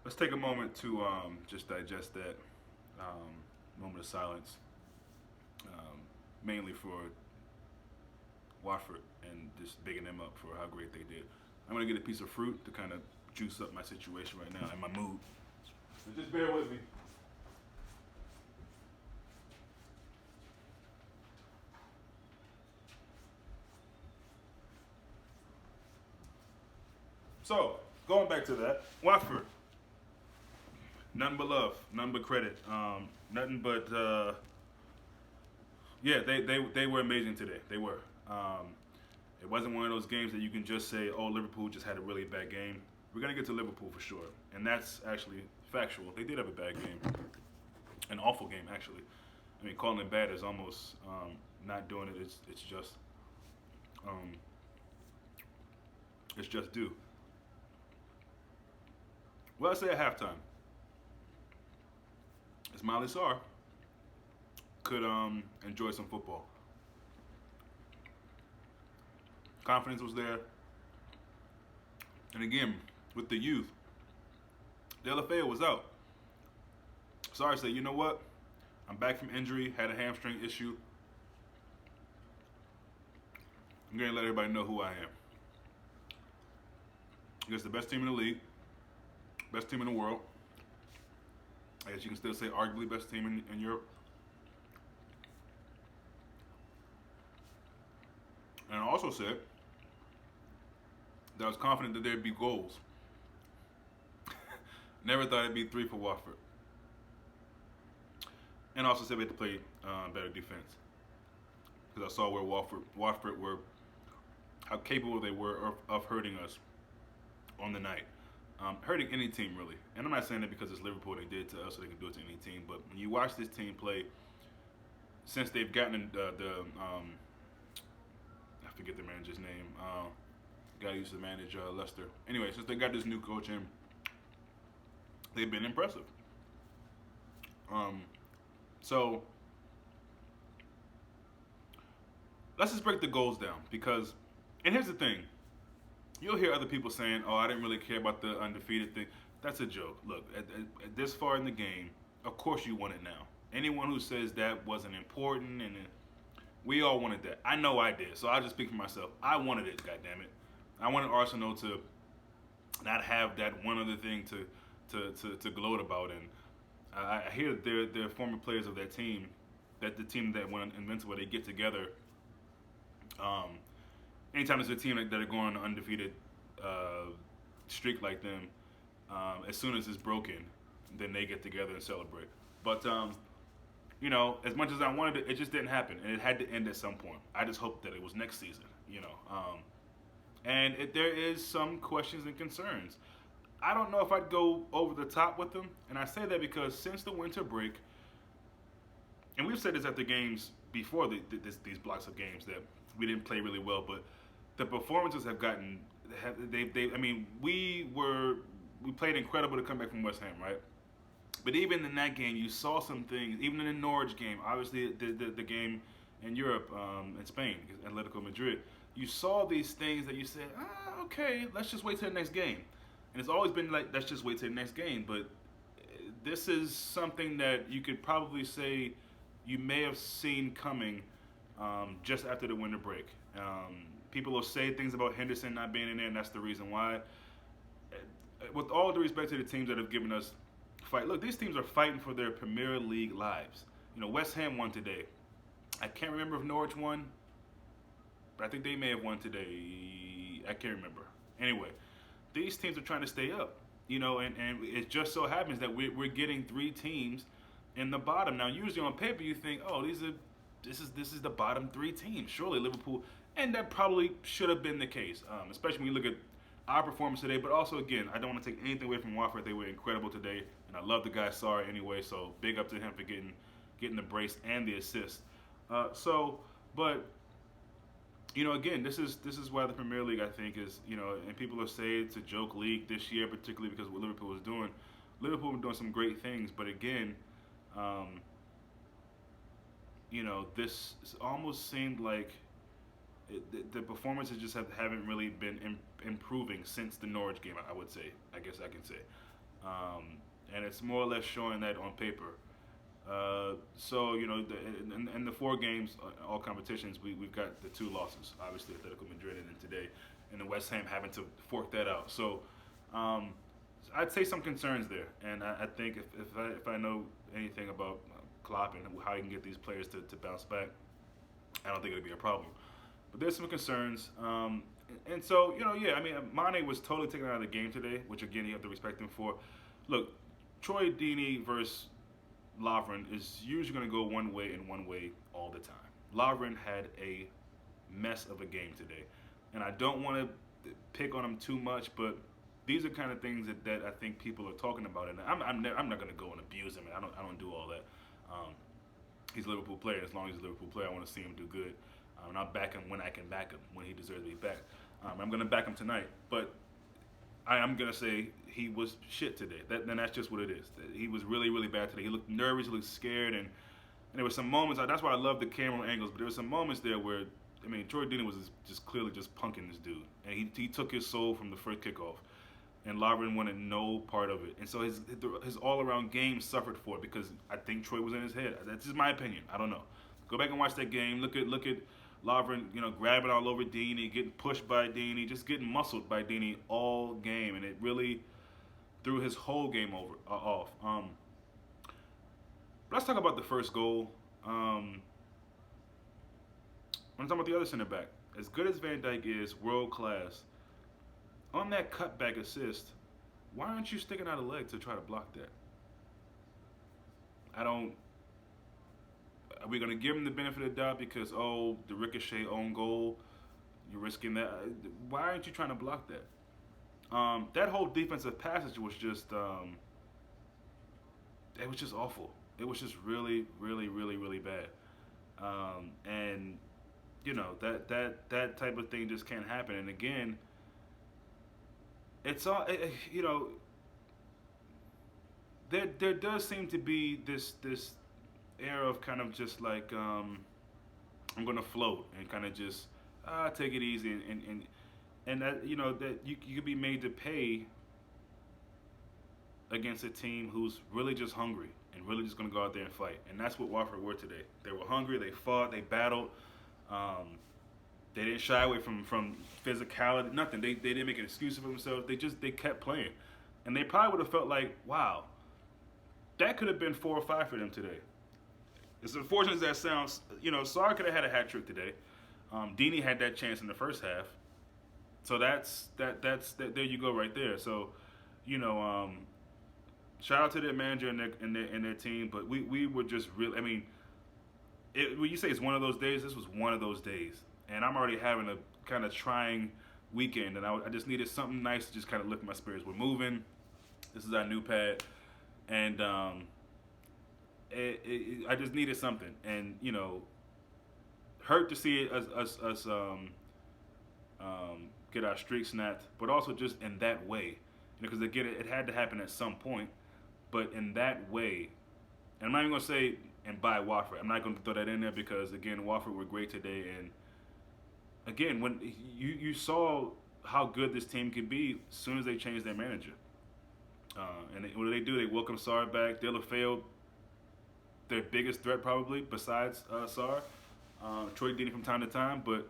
Let's take a moment to just digest that moment of silence, mainly for Watford and just bigging them up for how great they did. I'm gonna get a piece of fruit to kind of juice up my situation right now and my mood. So just bear with me. So going back to that, Watford, nothing but love, nothing but credit, nothing but yeah, they were amazing today. They were. It wasn't one of those games that you can just say, "Oh, Liverpool just had a really bad game." We're gonna get to Liverpool for sure, and that's actually factual. They did have a bad game, an awful game actually. I mean, calling it bad is almost not doing it. Um, it's just due. Well, I say at halftime, Smiley Sarr could enjoy some football. Confidence was there, and again with the youth, De La Fea was out. Sarr said, "You know what? I'm back from injury. Had a hamstring issue. I'm going to let everybody know who I am. Against the best team in the league, best team in the world. I guess you can still say arguably best team in Europe. And I also said that I was confident that there'd be goals. Never thought it'd be three for Watford. And also said we had to play better defense. Because I saw where Watford were, how capable they were of hurting us on the night. Hurting any team, really. And I'm not saying that because it's Liverpool they did to us, so they can do it to any team. But when you watch this team play, since they've gotten I forget the manager's name. Guy used to manage Leicester. Anyway, since they got this new coach in, they've been impressive. So let's just break the goals down because, and here's the thing, you'll hear other people saying, "Oh, I didn't really care about the undefeated thing." That's a joke. Look, at this far in the game, of course you want it now. Anyone who says that wasn't important and we all wanted that. I know I did, so I'll just speak for myself. I wanted it, goddammit. I wanted Arsenal to not have that one other thing to gloat about. And I hear that they're former players of that team, that the team that went invincible, they get together. Anytime there's a team that are going on an undefeated streak like them, as soon as it's broken, then they get together and celebrate. But you know, as much as I wanted it, it just didn't happen, and it had to end at some point. I just hoped that it was next season, you know. And there is some questions and concerns. I don't know if I'd go over the top with them, and I say that because since the winter break, and we've said this at the games before these blocks of games that we didn't play really well, but the performances have gotten. I mean, we played incredible to come back from West Ham, right? But even in that game, you saw some things. Even in the Norwich game, obviously the game in Europe, in Spain, Atletico Madrid, you saw these things that you said, okay, let's just wait till the next game. And it's always been like, let's just wait till the next game. But this is something that you could probably say you may have seen coming just after the winter break. People will say things about Henderson not being in there, and that's the reason why. With all due respect to the teams that have given us fight, look, these teams are fighting for their Premier League lives. You know, West Ham won today. I can't remember if Norwich won, but I think they may have won today. I can't remember. Anyway, these teams are trying to stay up. You know, and it just so happens that we're getting three teams in the bottom. Now, usually on paper you think, oh, this is the bottom three teams. Surely Liverpool, and that probably should have been the case, especially when you look at our performance today. But also, again, I don't want to take anything away from Watford. They were incredible today, and I love the guy Sarr anyway. So big up to him for getting the brace and the assist. But you know, again, this is why the Premier League, I think, is, you know, and people have said it's a joke league this year, particularly because of what Liverpool was doing. Liverpool were doing some great things, but again, you know, this almost seemed like the performances just haven't really been improving since the Norwich game. I would say, I guess I can say. and it's more or less showing that on paper. So in the 4 games, all competitions, we've got the 2 losses. Obviously, Atletico Madrid and then today, and the West Ham having to fork that out. So um, I'd say some concerns there, and I think if I know anything about Klopp and how he can get these players to bounce back, I don't think it'll be a problem. But there's some concerns. And so, yeah, I mean, Mane was totally taken out of the game today, which again, you have to respect him for. Look, Troy Deeney versus Lovren is usually going to go one way and one way all the time. Lovren had a mess of a game today. And I don't want to pick on him too much, but these are kind of things that I think people are talking about. And I'm not going to go and abuse him. I don't do all that. He's a Liverpool player. As long as he's a Liverpool player, I want to see him do good. And I'll back him when I can back him, when he deserves to be backed. I'm going to back him tonight. But I'm going to say he was shit today. Then that's just what it is. He was really, really bad today. He looked nervous. He looked scared. And there were some moments. That's why I love the camera angles. But there were some moments there where, I mean, Troy Deeney was just clearly just punking this dude. And he took his soul from the first kickoff. And Lovren wanted no part of it. And so his all-around game suffered for it because I think Troy was in his head. That's just my opinion. I don't know. Go back and watch that game. Look at Lovren, grabbing all over Deeney, getting pushed by Deeney, just getting muscled by Deeney all game. And it really threw his whole game off. Let's talk about the first goal. When I'm talking about the other center back, as good as Van Dijk is, world class, on that cutback assist, why aren't you sticking out a leg to try to block that? Are we going to give him the benefit of the doubt because, the ricochet own goal, you're risking that? Why aren't you trying to block that? That whole defensive passage was just, it was just awful. It was just really, really, really, really bad. And, that type of thing just can't happen. And again, it's all, there does seem to be this air of kind of just like I'm gonna float and kind of just take it easy and that that you could be made to pay against a team who's really just hungry and really just gonna go out there and fight, and that's what Watford were today. They were hungry, they fought, they battled. They didn't shy away from physicality, nothing. They didn't make an excuse for themselves. They kept playing. And they probably would have felt like, wow, that could have been 4 or 5 for them today. As unfortunate as that sounds, Sarr could have had a hat trick today. Deeney had that chance in the first half. So that's there you go right there. So, shout out to their manager and their team, but we were just really, I mean, when you say it's one of those days, this was one of those days. And I'm already having a kind of trying weekend, and I just needed something nice to just kind of lift my spirits. We're moving. This is our new pad, and I just needed something. And hurt to see us get our streak snapped, but also just in that way, because again, it had to happen at some point. But in that way, and I'm not even gonna say and by Watford. I'm not gonna throw that in there because again, Watford were great today, and again, when you saw how good this team could be as soon as they changed their manager. What do? They welcome Sarr back. Delafeu, their biggest threat probably besides Sarr. Troy Deeney from time to time, but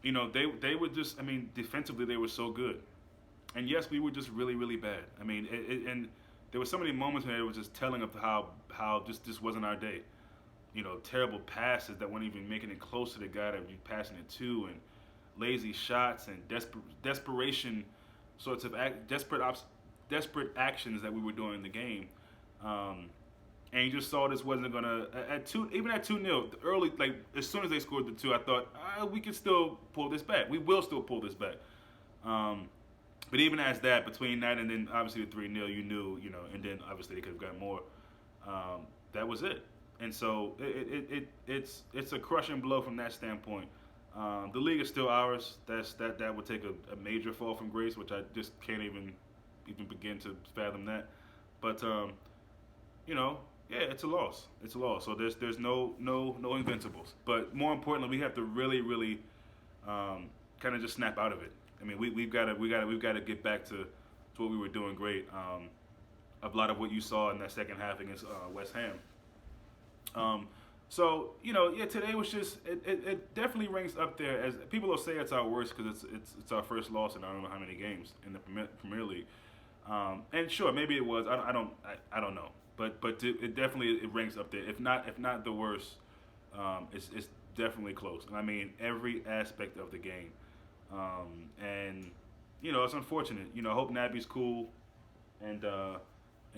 they were just, I mean, defensively they were so good. And yes, we were just really, really bad. I mean, and there were so many moments where it was just telling of how just this wasn't our day. Terrible passes that weren't even making it close to the guy that we're passing it to, and lazy shots and desperation sorts of desperate actions that we were doing in the game. And you just saw this wasn't gonna even at 2-0 early. Like as soon as they scored the 2, I thought we can still pull this back. We will still pull this back. But even as that, between that and then obviously the 3-0, you knew, and then obviously they could have gotten more. That was it. And so it's a crushing blow from that standpoint. The league is still ours. That would take a major fall from grace, which I just can't even begin to fathom that. But yeah, it's a loss. It's a loss. So there's no invincibles. But more importantly, we have to really, really kind of just snap out of it. I mean, we've got to get back to what we were doing great. of a lot of what you saw in that second half against West Ham. Um, so yeah, today was just it definitely ranks up there as people will say it's our worst because it's our first loss in I don't know how many games in the Premier League. And sure, maybe it was. I don't know, but it definitely it ranks up there. If not the worst, it's definitely close. I mean, every aspect of the game, and it's unfortunate. I hope Naby's cool, and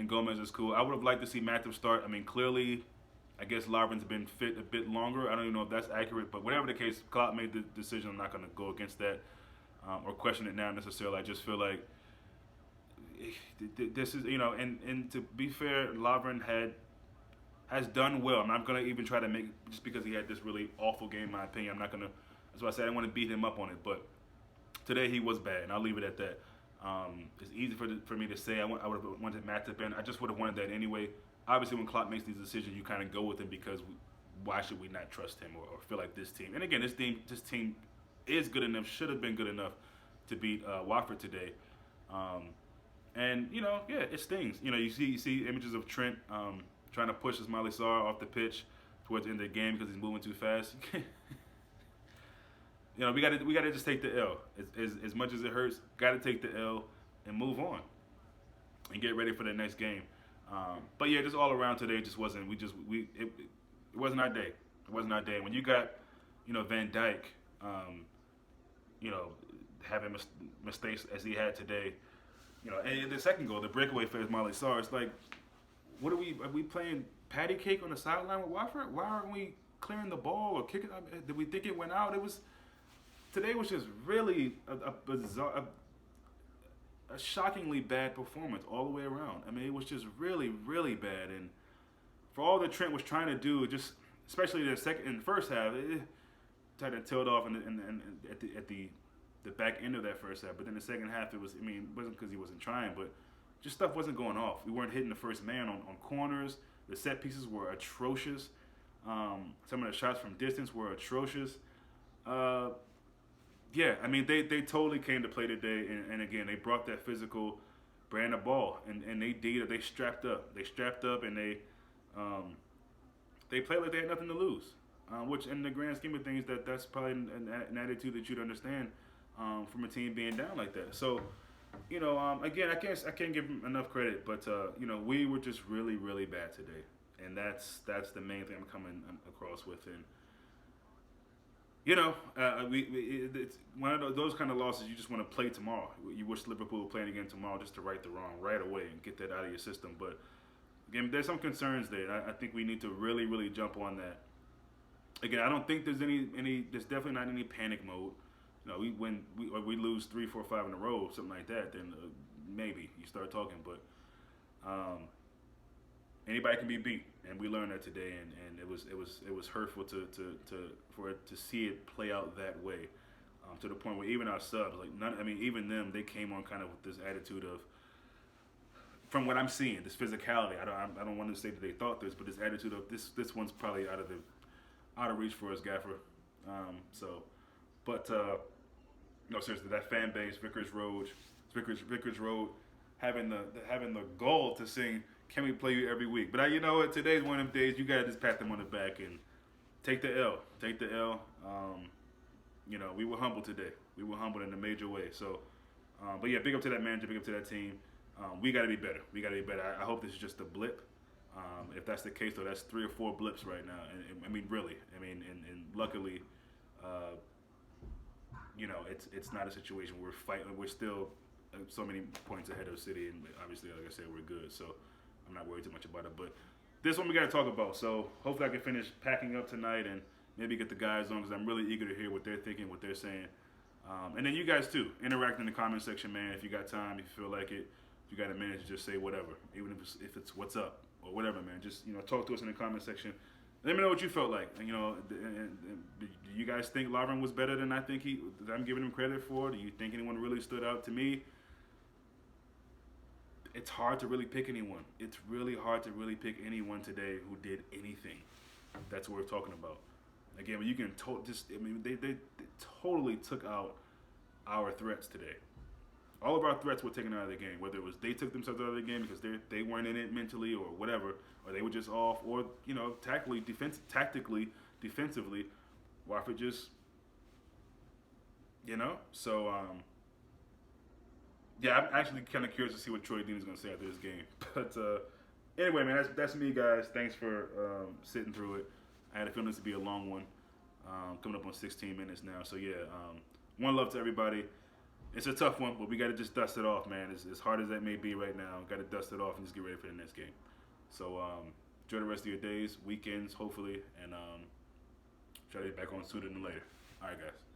Gomez is cool. I would have liked to see Matip start. I mean, clearly, I guess Lovren's been fit a bit longer. I don't even know if that's accurate, but whatever the case, Klopp made the decision. I'm not going to go against that or question it now necessarily. I just feel like this is, and to be fair, Lovren has done well. I'm not going to even try to make, just because he had this really awful game, in my opinion, I'm not going to, that's why I said I didn't want to beat him up on it, but today he was bad, and I'll leave it at that. It's easy for me to say I would have wanted Matip in. I just would have wanted that anyway. Obviously, when Klopp makes these decisions, you kind of go with him because why should we not trust him or feel like this team? And again, this team is good enough, should have been good enough to beat Watford today. And yeah, it stings. You see images of Trent trying to push Ismaila Sarr off the pitch towards the end of the game because he's moving too fast. We gotta just take the L. As much as it hurts, gotta take the L and move on and get ready for the next game. But yeah, just all around today just wasn't. It wasn't our day. It wasn't our day. When you got Van Dijk, having mistakes as he had today. And the second goal, the breakaway for Ismaila Sarr, it's like, are we playing patty cake on the sideline with Watford? Why aren't we clearing the ball or kicking? Did we think it went out? Today was just really a bizarre, a shockingly bad performance all the way around. I mean, it was just really, really bad. And for all that Trent was trying to do, just especially in the first half, it tried to tilt off at the back end of that first half. But then the second half, it wasn't because he wasn't trying, but just stuff wasn't going off. We weren't hitting the first man on corners. The set pieces were atrocious. Some of the shots from distance were atrocious. Yeah, I mean, they totally came to play today, and again, they brought that physical brand of ball, and they strapped up. They strapped up, and they played like they had nothing to lose, which in the grand scheme of things, that's probably an attitude that you'd understand from a team being down like that. So, again, I can't give them enough credit, but we were just really, really bad today, and that's the main thing I'm coming across with. And it's one of those kind of losses you just want to play tomorrow. You wish Liverpool were playing again tomorrow just to right the wrong right away and get that out of your system. But again, there's some concerns there. I think we need to really, really jump on that. Again, I don't think there's there's definitely not any panic mode. We lose 3, 4, 5 in a row, something like that, then maybe you start talking. But anybody can be beat, and we learned that today, and it was hurtful for it to see it play out that way, to the point where even our subs, even them, they came on kind of with this attitude of, from what I'm seeing, this physicality. I don't want to say that they thought this, but this attitude of this one's probably out of reach for us, Gaffer. No, seriously, that fan base, Vicarage Road, having the goal to sing, "Can we play you every week?" But you know what? Today's one of them days you gotta just pat them on the back and take the L. Take the L. We were humbled today. We were humbled in a major way. So, but yeah, big up to that manager, big up to that team. We gotta be better. I hope this is just a blip. If that's the case, though, that's 3 or 4 blips right now. And really. And luckily, it's not a situation where we're fighting. We're still so many points ahead of City, and obviously, like I said, we're good. So I'm not worried too much about it. But this one we got to talk about. So hopefully I can finish packing up tonight and maybe get the guys on, because I'm really eager to hear what they're thinking, what they're saying. And then you guys, too, interact in the comment section, man. If you got time, if you feel like it, if you got a minute to just say whatever, even if it's what's up or whatever, man. Just, talk to us in the comment section. Let me know what you felt like. Do you guys think Lovren was better than I think that I'm giving him credit for? Do you think anyone really stood out? To me, it's hard to really pick anyone. It's really hard to really pick anyone today who did anything that's worth talking about. Again, you can they totally took out our threats today. all of our threats were taken out of the game. Whether it was they took themselves out of the game because they weren't in it mentally or whatever, or they were just off, or tactically, defensively, Watford just, So yeah, I'm actually kind of curious to see what Troy Dean is going to say after this game. But anyway, man, that's me, guys. Thanks for sitting through it. I had a feeling this would be a long one, coming up on 16 minutes now. So yeah, one love to everybody. It's a tough one, but we got to just dust it off, man. As hard as that may be right now, got to dust it off and just get ready for the next game. So enjoy the rest of your days, weekends, hopefully, and try to get back on sooner than later. All right, guys.